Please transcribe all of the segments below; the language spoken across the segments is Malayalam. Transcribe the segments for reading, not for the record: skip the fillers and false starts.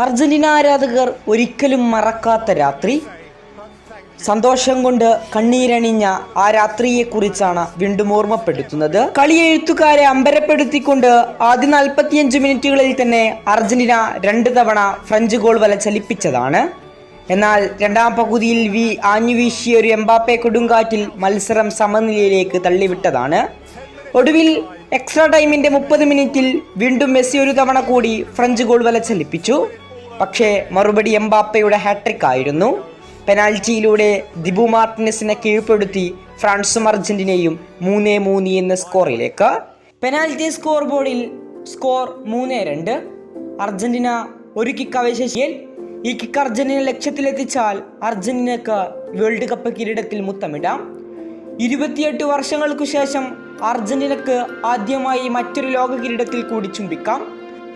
അർജന്റീന ആരാധകർ ഒരിക്കലും മറക്കാത്ത രാത്രി. സന്തോഷം കൊണ്ട് കണ്ണീരണിഞ്ഞ ആ രാത്രിയെക്കുറിച്ചാണ് വീണ്ടും ഓർമ്മപ്പെടുത്തുന്നത്. കളിയെഴുത്തുകാരെ അമ്പരപ്പെടുത്തിക്കൊണ്ട് ആദ്യ 45 മിനിറ്റുകളിൽ തന്നെ അർജന്റീന 2 തവണ ഫ്രഞ്ച് ഗോൾ വല ചലിപ്പിച്ചതാണ്. എന്നാൽ രണ്ടാം പകുതിയിൽ ആഞ്ഞുവീശിയ ഒരു എംബാപ്പെ കൊടുങ്കാറ്റിൽ മത്സരം സമനിലയിലേക്ക് തള്ളിവിട്ടതാണ്. ഒടുവിൽ എക്സ്ട്രാ ടൈമിന്റെ 30 മിനിറ്റിൽ വീണ്ടും മെസ്സി ഒരു തവണ കൂടി ഫ്രഞ്ച് ഗോൾ വല ചലിപ്പിച്ചു. പക്ഷേ മറുപടി എംബാപ്പയുടെ ഹാട്രിക് ആയിരുന്നു. പെനാൽറ്റിയിലൂടെ ദിബു മാർട്ടിനസിനെ കീഴ്പ്പെടുത്തി ഫ്രാൻസും അർജന്റീനയും 3-3 എന്ന സ്കോറിലേക്ക്. പെനാൽറ്റി സ്കോർ ബോർഡിൽ സ്കോർ 3-2. അർജന്റീന ഒരു കിക്ക് അവശേഷിയിൽ ഈ കിക്ക് അർജന്റീന ലക്ഷ്യത്തിലെത്തിച്ചാൽ അർജന്റീനക്ക് വേൾഡ് കപ്പ് കിരീടത്തിൽ മുത്തമിടാം. 28 വർഷങ്ങൾക്കു ശേഷം അർജന്റീനക്ക് ആദ്യമായി മറ്റൊരു ലോക കിരീടത്തിൽ കൂടി ചുംബിക്കാം.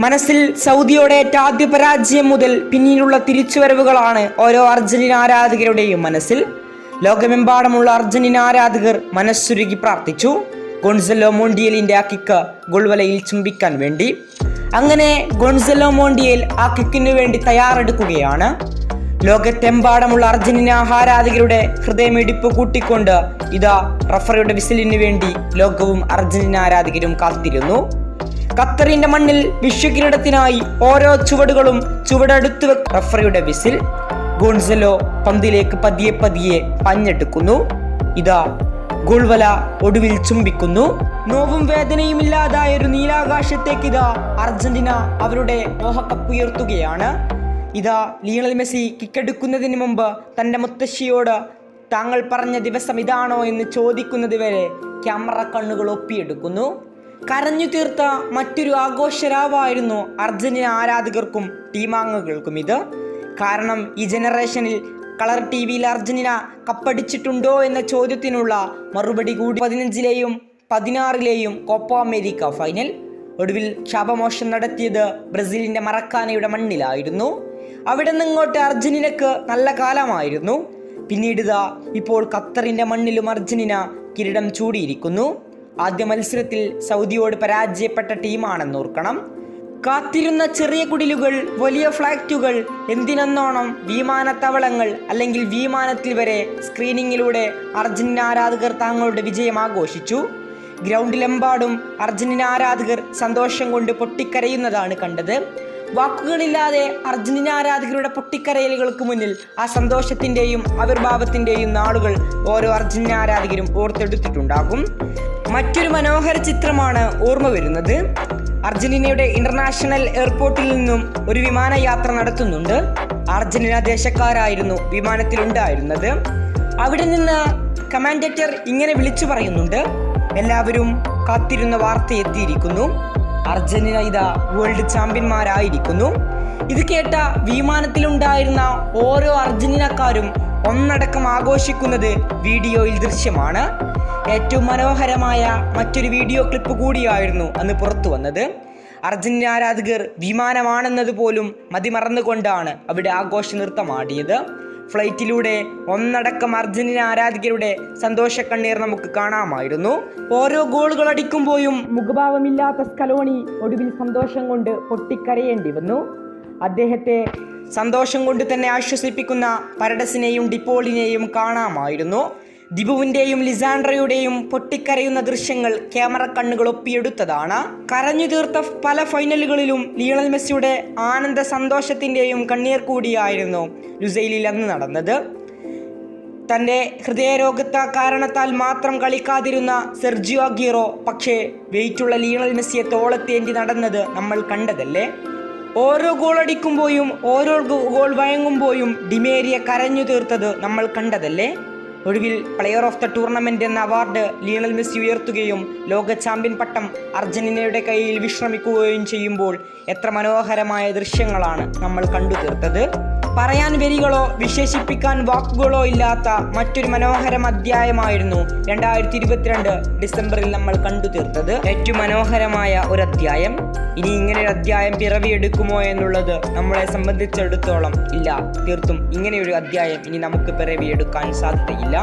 മനസ്സിൽ സൗദിയോടേറ്റ ആദ്യ പരാജയം മുതൽ പിന്നീടുള്ള തിരിച്ചുവരവുകളാണ് ഓരോ അർജന്റീന ആരാധകരുടെയും മനസ്സിൽ. ലോകമെമ്പാടുമുള്ള അർജന്റീന ആരാധകർ മനസ്സുരുകി പ്രാർത്ഥിച്ചു ഗോൺസലോ മോണ്ടിയലിന്റെ ആ കിക്ക് ഗോൾവലയിൽ ചുംബിക്കാൻ വേണ്ടി. അങ്ങനെ ഗോൺസലോ മോണ്ടിയൽ ആ കിക്കിനു വേണ്ടി തയ്യാറെടുക്കുകയാണ്. ലോകത്തെമ്പാടുമുള്ള അർജന്റീന ആരാധകരുടെ ഹൃദയമിടിപ്പ് കൂട്ടിക്കൊണ്ട് ഇതാ റഫറിയുടെ വിസിലിന് വേണ്ടി ലോകവും അർജന്റീന ആരാധകരും കാത്തിരുന്നു. ഖത്തറിന്റെ മണ്ണിൽ വിശ്വകിരീടത്തിനായി ഓരോ ചുവടുകളും ചുവടെടുത്തു റഫറിയുടെ വിസിൽ. ഗോൺസലോ പന്തിലേക്ക് പതിയെ പതിയെ പഞ്ഞെടുക്കുന്നു. ഇതാ ഗോൾവല ഒടുവിൽ ചുംബിക്കുന്നു. നോവും വേദനയും ഇല്ലാതായ ഒരു നീലാകാശത്തേക്ക് ഇതാ അർജന്റീന അവരുടെ മോഹക്കപ്പ് ഉയർത്തുകയാണ്. ഇതാ ലിയണൽ മെസ്സി കിക്കെടുക്കുന്നതിന് മുമ്പ് തന്റെ മുത്തശ്ശിയോട് താങ്കൾ പറഞ്ഞ ദിവസം ഇതാണോ എന്ന് ചോദിക്കുന്നത് വരെ ക്യാമറ കണ്ണുകൾ ഒപ്പിയെടുക്കുന്നു. കരഞ്ഞു തീർത്ത മറ്റൊരു ആഘോഷരാവായിരുന്നു അർജന്റീന ആരാധകർക്കും ടീമാംഗങ്ങൾക്കും ഇത്. കാരണം ഈ ജനറേഷനിൽ കളർ ടിവിയിൽ അർജന്റീന കപ്പടിച്ചിട്ടുണ്ടോ എന്ന ചോദ്യത്തിനുള്ള മറുപടി കൂടി 15ലെയും 16ലെയും കോപ്പ അമേരിക്ക ഫൈനൽ. ഒടുവിൽ ശാപമോഷം നടത്തിയത് ബ്രസീലിന്റെ മറക്കാനയുടെ മണ്ണിലായിരുന്നു. അവിടെ നിന്നിങ്ങോട്ട് അർജന്റീനക്ക് നല്ല കാലമായിരുന്നു. പിന്നീട് ഇപ്പോൾ ഖത്തറിന്റെ മണ്ണിലും അർജന്റീന കിരീടം ചൂടിയിരിക്കുന്നു. ആദ്യ മത്സരത്തിൽ സൗദിയോട് പരാജയപ്പെട്ട ടീമാണെന്ന് ഓർക്കണം. കാത്തിരുന്ന ചെറിയ കുടിലുകൾ, വലിയ ഫ്ലാറ്റുകൾ, എന്തിനെന്നോണം വിമാനത്താവളങ്ങൾ അല്ലെങ്കിൽ വിമാനത്തിൽ വരെ സ്ക്രീനിങ്ങിലൂടെ അർജന്റീന ആരാധകർ തങ്ങളുടെ വിജയം ആഘോഷിച്ചു. ഗ്രൗണ്ടിലെമ്പാടും അർജന്റീന ആരാധകർ സന്തോഷം കൊണ്ട് പൊട്ടിക്കരയുന്നതാണ് കണ്ടത്. വാക്കുകളില്ലാതെ അർജന്റീന ആരാധകരുടെ പൊട്ടിക്കരയലുകൾക്ക് മുന്നിൽ ആ സന്തോഷത്തിന്റെയും ആവിർഭാവത്തിന്റെയും നാളുകൾ ഓരോ അർജന്റീന ആരാധകരും ഓർത്തെടുത്തിട്ടുണ്ടാകും. മറ്റൊരു മനോഹര ചിത്രമാണ് ഓർമ്മ വരുന്നത്. അർജന്റീനയുടെ ഇന്റർനാഷണൽ എയർപോർട്ടിൽ നിന്നും ഒരു വിമാനയാത്ര നടത്തുന്നുണ്ട്. അർജന്റീന ദേശക്കാരായിരുന്നു വിമാനത്തിലുണ്ടായിരുന്നത്. അവിടെ നിന്ന് കമാൻഡേറ്റർ ഇങ്ങനെ വിളിച്ചു പറയുന്നുണ്ട്, എല്ലാവരും കാത്തിരുന്ന വാർത്ത എത്തിയിരിക്കുന്നു, അർജന്റീന ഇതാ വേൾഡ് ചാമ്പ്യന്മാരായിരിക്കുന്നു. ഇത് കേട്ട വിമാനത്തിലുണ്ടായിരുന്ന ഓരോ അർജന്റീനക്കാരും ഒന്നടക്കം ആഘോഷിക്കുന്നത് വീഡിയോയിൽ ദൃശ്യമാണ്. ഏറ്റവും മനോഹരമായ മറ്റൊരു വീഡിയോ ക്ലിപ്പ് കൂടിയായിരുന്നു അന്ന് പുറത്തു വന്നത്. അർജന്റീന ആരാധകർ വിമാനമാണെന്നത് പോലും മതിമറന്നുകൊണ്ടാണ് അവിടെ ആഘോഷ നൃത്തമാടിയത്. ഫ്ലൈറ്റിലൂടെ ഒന്നടക്കം അർജന്റീന ആരാധകരുടെ സന്തോഷ കണ്ണീർ നമുക്ക് കാണാമായിരുന്നു. ഓരോ ഗോളുകൾ അടിക്കുമ്പോഴും മുഖഭാവമില്ലാത്ത സ്കലോണി ഒടുവിൽ സന്തോഷം കൊണ്ട് പൊട്ടിക്കരയേണ്ടി വന്നു. അദ്ദേഹത്തെ സന്തോഷം കൊണ്ട് തന്നെ ആശ്വസിപ്പിക്കുന്ന പരഡസിനെയും ഡിപ്പോളിനെയും കാണാമായിരുന്നു. ദിബുവിന്റെയും ലിസാൻഡ്രയുടെയും പൊട്ടിക്കരയുന്ന ദൃശ്യങ്ങൾ ക്യാമറ കണ്ണുകൾ ഒപ്പിയെടുത്തതാണ്. കരഞ്ഞു തീർത്ത പല ഫൈനലുകളിലും ലിയണൽ മെസ്സിയുടെ ആനന്ദ സന്തോഷത്തിന്റെയും കണ്ണീർ കൂടിയായിരുന്നു ലുസൈലിൽ അന്ന് നടന്നത്. തന്റെ ഹൃദയരോഗത്ത കാരണത്താൽ മാത്രം കളിക്കാതിരുന്ന സെർജിയോ അഗ്യൂറോ പക്ഷേ വെയിറ്റുള്ള ലിയണൽ മെസ്സിയെ തോളത്തേന്തി നടന്നത് നമ്മൾ കണ്ടതല്ലേ. ഓരോ ഗോൾ അടിക്കുമ്പോഴും ഓരോ ഗോൾ വഴങ്ങുമ്പോഴും ഡിമേരിയ കരഞ്ഞു തീർത്തത് നമ്മൾ കണ്ടതല്ലേ. ഒടുവിൽ പ്ലെയർ ഓഫ് ദ ടൂർണമെന്റ് എന്ന അവാർഡ് ലിയണൽ മെസ്സി ഉയർത്തുകയും ലോക ചാമ്പ്യൻ പട്ടം അർജന്റീനയുടെ കയ്യിൽ വിശ്രമിക്കുകയും ചെയ്യുമ്പോൾ എത്ര മനോഹരമായ ദൃശ്യങ്ങളാണ് നമ്മൾ കണ്ടു തീർത്തത്. പറയാൻ വരികളോ വിശേഷിപ്പിക്കാൻ വാക്കുകളോ ഇല്ലാത്ത മറ്റൊരു മനോഹരം അധ്യായമായിരുന്നു 2022 ഡിസംബറിൽ നമ്മൾ കണ്ടു തീർത്തത്. ഏറ്റവും മനോഹരമായ ഒരു അധ്യായം. ഇനി ഇങ്ങനെ ഒരു അധ്യായം പിറവിയെടുക്കുമോ എന്നുള്ളത് നമ്മളെ സംബന്ധിച്ചിടത്തോളം ഇല്ല. തീർത്തും ഇങ്ങനെയൊരു അധ്യായം ഇനി നമുക്ക് പിറവിയെടുക്കാൻ സാധ്യതയില്ല.